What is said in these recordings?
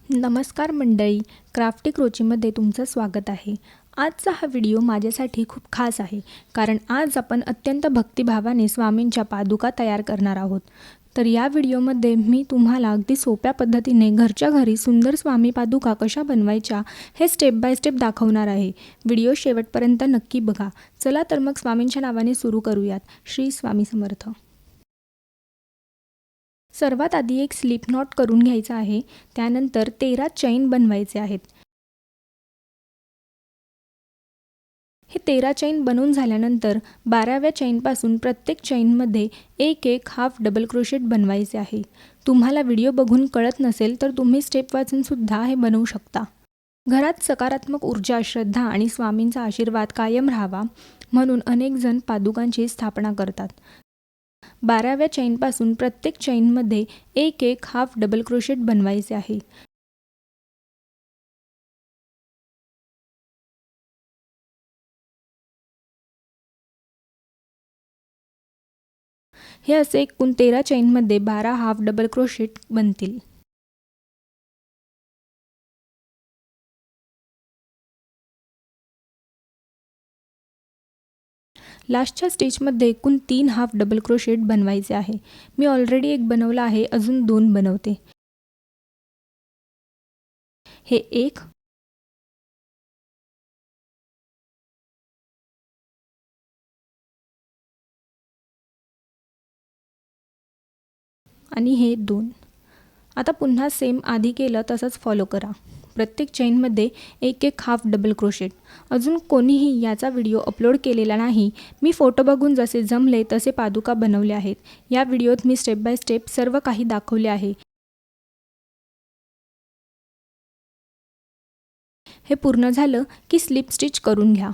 नमस्कार मंडळी, क्राफ्टी क्रोचीमध्ये तुमचं स्वागत आहे। आजचा हा व्हिडिओ माझ्यासाठी खूप खास आहे, कारण आज आपण अत्यंत भक्तिभावाने स्वामींच्या पादुका तयार करणार आहोत। तर या व्हिडिओमध्ये मी तुम्हाला अगदी सोप्या पद्धतीने घरच्या घरी सुंदर स्वामी पादुका कशा बनवायच्या हे स्टेप बाय स्टेप दाखवणार आहे। व्हिडिओ शेवटपर्यंत नक्की बघा। चला तर मग स्वामींच्या नावाने सुरू करूयात। श्री स्वामी समर्थ। सर्वात आधी एक स्लिप नॉट करून घ्यायचा आहे। त्यानंतर 13 चैन बनवायचे आहेत। हे 13 चैन बनवून झाल्यानंतर 12व्या चैनपासून प्रत्येक चैनमध्ये एक हाफ डबल क्रोशेट बनवायचे आहे। तुम्हाला व्हिडिओ बघून कळत नसेल तर तुम्ही स्टेप वाचून सुद्धा हे बनवू शकता। घरात सकारात्मक ऊर्जा, श्रद्धा आणि स्वामींचा आशीर्वाद कायम राहावा म्हणून अनेक जण पादुकांची स्थापना करतात। 12व्या चैनपासून प्रत्येक चैनमध्ये एक हाफ डबल क्रोशेट बनवायचे आहे। हे असे एकूण 13 चैनमध्ये 12 हाफ डबल क्रोशेट बनतील। लास्टच्या स्टिचमध्ये एकूण 3 हाफ डबल क्रोशेट बनवायचे आहे। मी ऑलरेडी एक बनवला आहे, अजून 2 बनवते। हे एक आणि हे 2। आता पुन्हा सेम आधी केलं तसंच फॉलो करा। प्रत्येक चैनमध्ये एक हाफ डबल क्रोशेट। अजून कोणीही याचा व्हिडिओ अपलोड केलेला नाही। मी फोटो बघून जसे जमले तसे पादुका बनवले आहेत। या व्हिडिओत मी स्टेप बाय स्टेप सर्व काही दाखवले आहे। हे पूर्ण झालं की स्लिप स्टिच करून घ्या।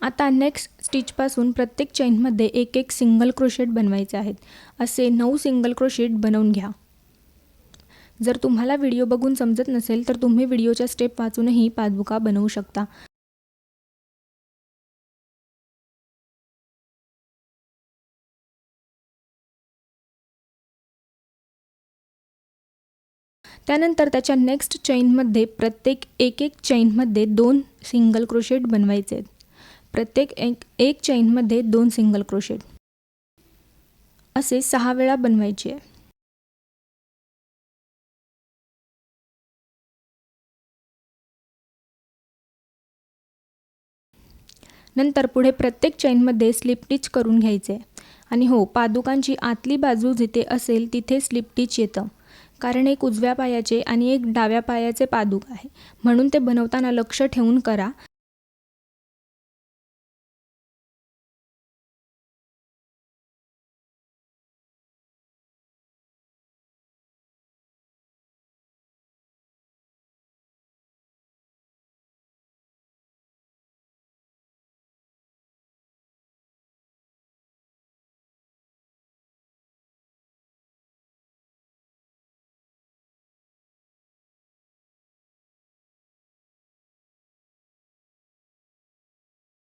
आता नेक्स्ट स्टिचपासून प्रत्येक चैनमध्ये एक सिंगल क्रोशेट बनवायचे आहेत। असे 9 सिंगल क्रोशेट बनवून घ्या। जर तुम्हाला व्हिडिओ बघून समजत नसेल तर तुम्ही व्हिडिओच्या स्टेप वाचूनही पादुका बनवू शकता। त्यानंतर त्याच्या नेक्स्ट चैनमध्ये प्रत्येक एक चैनमध्ये 2 सिंगल क्रोशेट बनवायचे आहेत। प्रत्येक एक चैनमध्ये 2 सिंगल क्रोशेट असे 6 वेळा बनवायचे। नंतर पुढे प्रत्येक चैनमध्ये स्लिप स्टिच करून घ्यायचे। आणि हो, पादुकांची आतली बाजू जिथे असेल तिथे स्लिप स्टिच येतं, कारण एक उजव्या पायाचे आणि एक डाव्या पायाचे पादुक आहे, म्हणून ते बनवताना लक्ष ठेवून करा।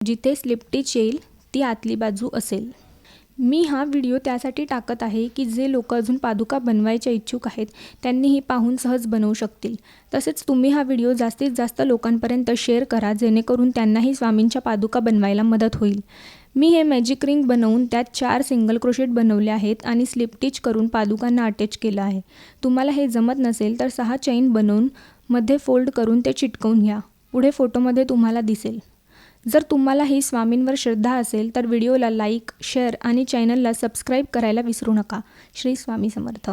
जिथे स्लिप स्टिच येईल ती आतली बाजू असेल। मी हा व्हिडिओ त्यासाठी टाकत आहे की जे लोक अजून पादुका बनवायच्या इच्छुक आहेत त्यांनी ही पाहून सहज बनवू शकतील। तसेच तुम्ही हा व्हिडिओ जास्तीत जास्त लोकांपर्यंत शेअर करा, जेणेकरून त्यांनाही स्वामींच्या पादुका बनवायला मदत होईल। मी हे मॅजिक रिंग बनवून त्यात 4 सिंगल क्रोशेट बनवले आहेत आणि स्लिप स्टिच करून पादुकांना अटॅच केलं आहे। तुम्हाला हे जमत नसेल तर 6 चैन बनवून मध्ये फोल्ड करून ते चिटकवून घ्या। पुढे फोटोमध्ये तुम्हाला दिसेल। जर तुम्हाला ही स्वामींवर श्रद्धा असेल तर व्हिडिओला लाईक, शेअर आणि चॅनलला सबस्क्राईब करायला विसरू नका। श्री स्वामी समर्थ।